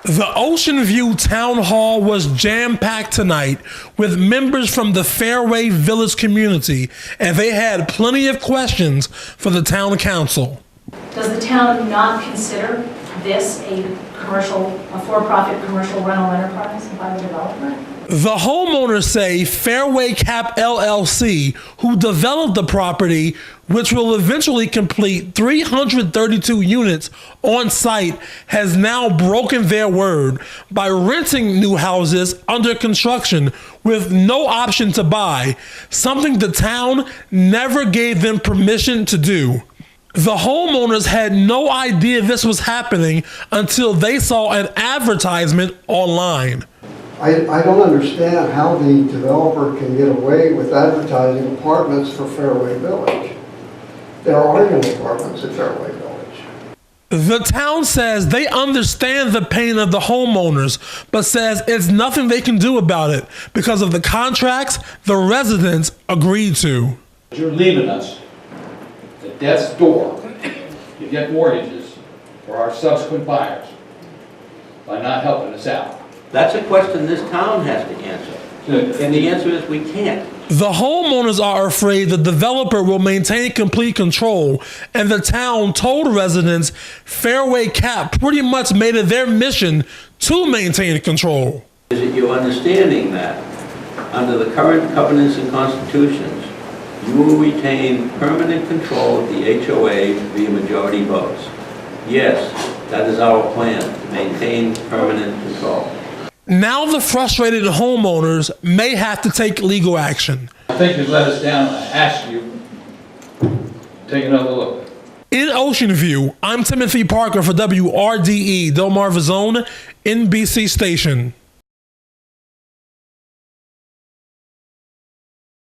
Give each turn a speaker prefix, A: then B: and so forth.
A: The Ocean View Town Hall was jam-packed tonight with members from the Fairway Village community, and they had plenty of questions for the town council.
B: Does the town not consider this a for-profit commercial rental enterprise by the developer?
A: The homeowners say Fairway Cap LLC, who developed the property, which will eventually complete 332 units on site, has now broken their word by renting new houses under construction with no option to buy, something the town never gave them permission to do. The homeowners had no idea this was happening until they saw an advertisement online.
C: I don't understand how the developer can get away with advertising apartments for Fairway Village. There are no apartments at Fairway Village.
A: The town says they understand the pain of the homeowners, but says it's nothing they can do about it because of the contracts the residents agreed to.
D: You're leaving us at death's door to get mortgages for our subsequent buyers by not helping us out.
E: That's a question this town has to answer. And the answer is we can't.
A: The homeowners are afraid the developer will maintain complete control, and the town told residents Fairway Cap pretty much made it their mission to maintain control.
E: Is it your understanding that under the current covenants and constitutions, you will retain permanent control of the HOA via majority votes? Yes, that is our plan, to maintain permanent control.
A: Now the frustrated homeowners may have to take legal action.
D: I think you've let us down. I ask you, take another look.
A: In Ocean View, I'm Timothy Parker for WRDE Delmarva Zone, NBC Station.